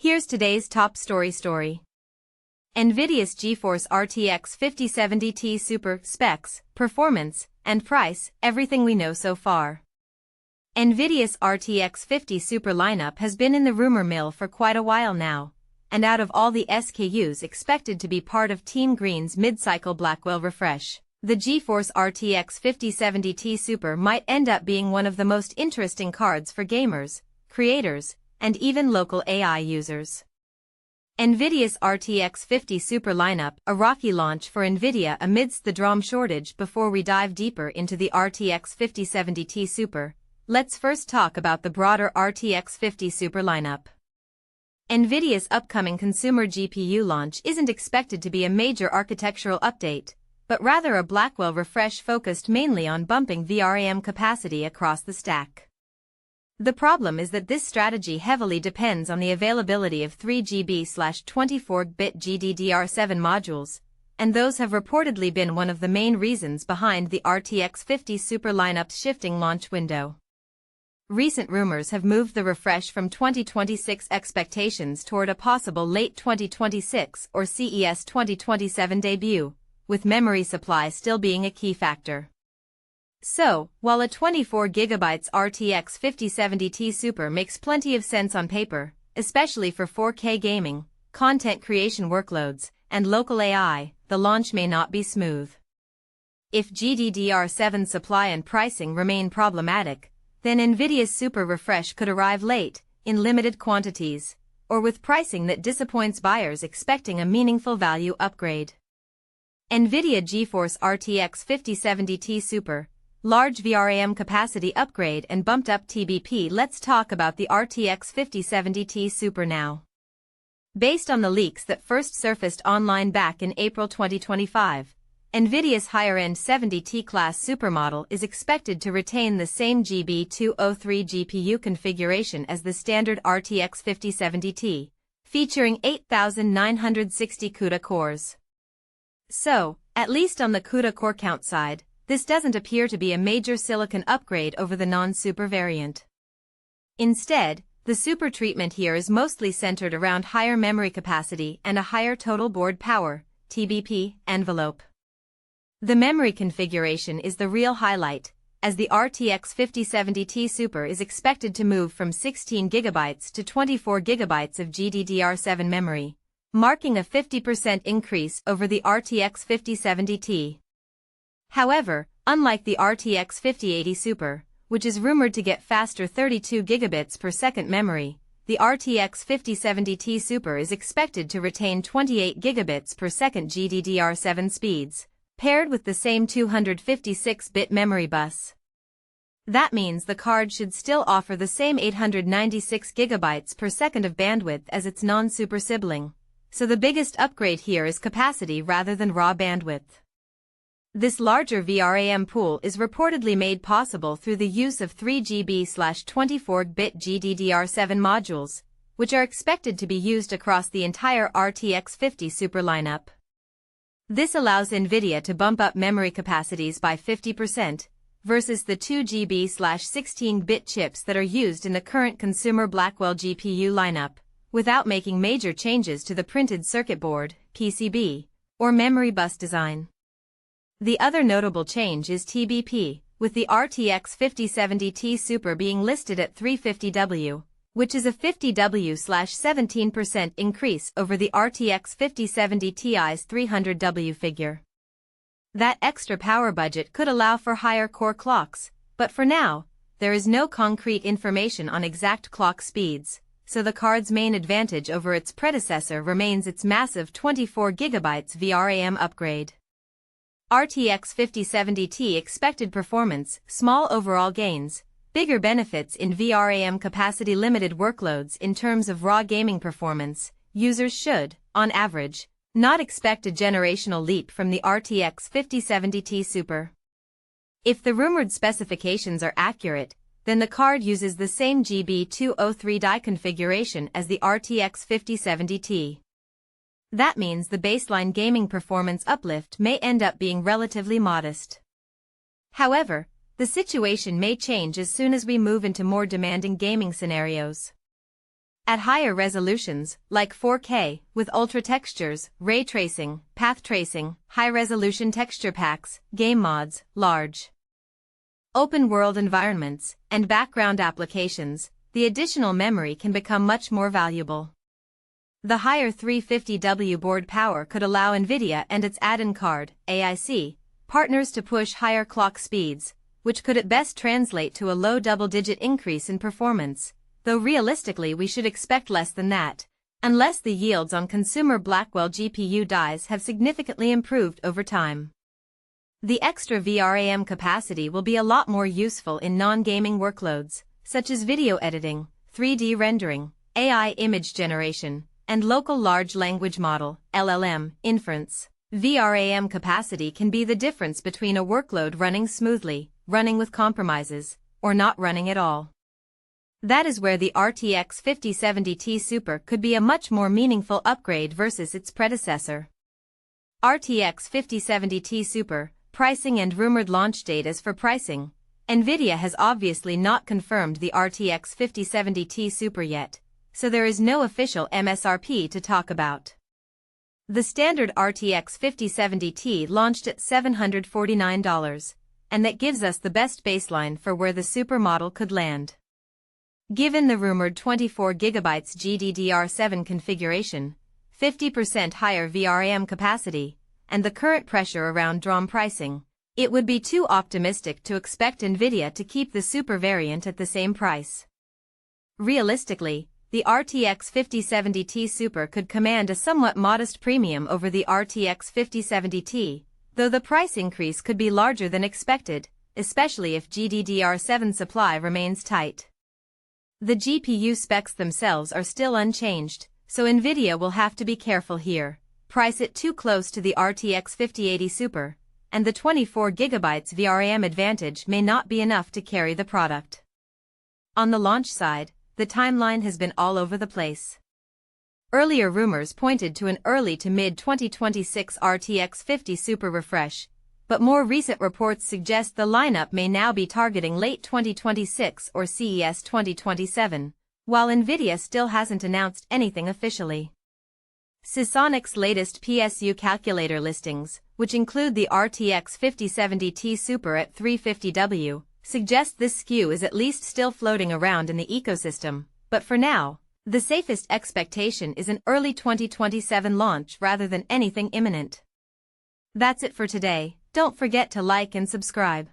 Here's today's top story. NVIDIA's GeForce RTX 5070 Ti Super specs, performance, and price, everything we know so far. NVIDIA's RTX 50 Super lineup has been in the rumor mill for quite a while now, and out of all the SKUs expected to be part of Team Green's mid-cycle Blackwell refresh, the GeForce RTX 5070 Ti Super might end up being one of the most interesting cards for gamers, creators, and even local AI users. NVIDIA's RTX 50 Super lineup, a rocky launch for NVIDIA amidst the DRAM shortage. Before we dive deeper into the RTX 5070 Ti Super, let's first talk about the broader RTX 50 Super lineup. NVIDIA's upcoming consumer GPU launch isn't expected to be a major architectural update, but rather a Blackwell refresh focused mainly on bumping VRAM capacity across the stack. The problem is that this strategy heavily depends on the availability of 3GB/24-bit GDDR7 modules, and those have reportedly been one of the main reasons behind the RTX 50 Super lineup's shifting launch window. Recent rumors have moved the refresh from 2026 expectations toward a possible late 2026 or CES 2027 debut, with memory supply still being a key factor. So, while a 24GB RTX 5070 Ti Super makes plenty of sense on paper, especially for 4K gaming, content creation workloads, and local AI, the launch may not be smooth. If GDDR7 supply and pricing remain problematic, then NVIDIA's Super refresh could arrive late, in limited quantities, or with pricing that disappoints buyers expecting a meaningful value upgrade. NVIDIA GeForce RTX 5070 Ti Super, large VRAM capacity upgrade and bumped up TBP. Let's talk about the RTX 5070 Ti Super now. Based on the leaks that first surfaced online back in April 2025, NVIDIA's higher-end 70T class supermodel is expected to retain the same GB203 GPU configuration as the standard RTX 5070 Ti, featuring 8,960 CUDA cores. So, at least on the CUDA core count side, this doesn't appear to be a major silicon upgrade over the non-Super variant. Instead, the Super treatment here is mostly centered around higher memory capacity and a higher total board power, TBP, envelope. The memory configuration is the real highlight, as the RTX 5070 Ti Super is expected to move from 16GB to 24GB of GDDR7 memory, marking a 50% increase over the RTX 5070 Ti. However, unlike the RTX 5080 Super, which is rumored to get faster 32 gigabits per second memory, the RTX 5070 Ti Super is expected to retain 28 gigabits per second GDDR7 speeds, paired with the same 256-bit memory bus. That means the card should still offer the same 896 gigabytes per second of bandwidth as its non-Super sibling, so the biggest upgrade here is capacity rather than raw bandwidth. This larger VRAM pool is reportedly made possible through the use of 3GB/24-bit GDDR7 modules, which are expected to be used across the entire RTX 50 Super lineup. This allows NVIDIA to bump up memory capacities by 50%, versus the 2GB/16-bit chips that are used in the current consumer Blackwell GPU lineup, without making major changes to the printed circuit board, PCB, or memory bus design. The other notable change is TBP, with the RTX 5070 Ti Super being listed at 350W, which is a 50W/17% increase over the RTX 5070 Ti's 300W figure. That extra power budget could allow for higher core clocks, but for now, there is no concrete information on exact clock speeds, so the card's main advantage over its predecessor remains its massive 24GB VRAM upgrade. RTX 5070 Ti expected performance, small overall gains, bigger benefits in VRAM capacity-limited workloads. In terms of raw gaming performance, users should, on average, not expect a generational leap from the RTX 5070 Ti Super. If the rumored specifications are accurate, then the card uses the same GB203 die configuration as the RTX 5070 Ti. That means the baseline gaming performance uplift may end up being relatively modest. However, the situation may change as soon as we move into more demanding gaming scenarios. At higher resolutions, like 4K, with ultra textures, ray tracing, path tracing, high-resolution texture packs, game mods, large open-world environments, and background applications, the additional memory can become much more valuable. The higher 350W board power could allow NVIDIA and its add-in card, AIC, partners to push higher clock speeds, which could at best translate to a low double-digit increase in performance, though realistically we should expect less than that, unless the yields on consumer Blackwell GPU dies have significantly improved over time. The extra VRAM capacity will be a lot more useful in non-gaming workloads, such as video editing, 3D rendering, AI image generation, and local large language model, LLM, inference. VRAM capacity can be the difference between a workload running smoothly, running with compromises, or not running at all. That is where the RTX 5070 Ti Super could be a much more meaningful upgrade versus its predecessor. RTX 5070 Ti Super, pricing and rumored launch date. As for pricing, NVIDIA has obviously not confirmed the RTX 5070 Ti Super yet, so there is no official MSRP to talk about. The standard RTX 5070 Ti launched at $749, and that gives us the best baseline for where the Super model could land. Given the rumored 24GB GDDR7 configuration, 50% higher VRAM capacity, and the current pressure around DRAM pricing, it would be too optimistic to expect NVIDIA to keep the Super variant at the same price. Realistically, the RTX 5070 Ti Super could command a somewhat modest premium over the RTX 5070 Ti, though the price increase could be larger than expected, especially if GDDR7 supply remains tight. The GPU specs themselves are still unchanged, so NVIDIA will have to be careful here. Price it too close to the RTX 5080 Super, and the 24GB VRAM advantage may not be enough to carry the product. On the launch side, the timeline has been all over the place. Earlier rumors pointed to an early to mid-2026 RTX 50 Super refresh, but more recent reports suggest the lineup may now be targeting late 2026 or CES 2027, while NVIDIA still hasn't announced anything officially. Seasonic's latest PSU calculator listings, which include the RTX 5070 Ti Super at 350W, suggest this SKU is at least still floating around in the ecosystem, but for now, the safest expectation is an early 2027 launch rather than anything imminent. That's it for today. Don't forget to like and subscribe.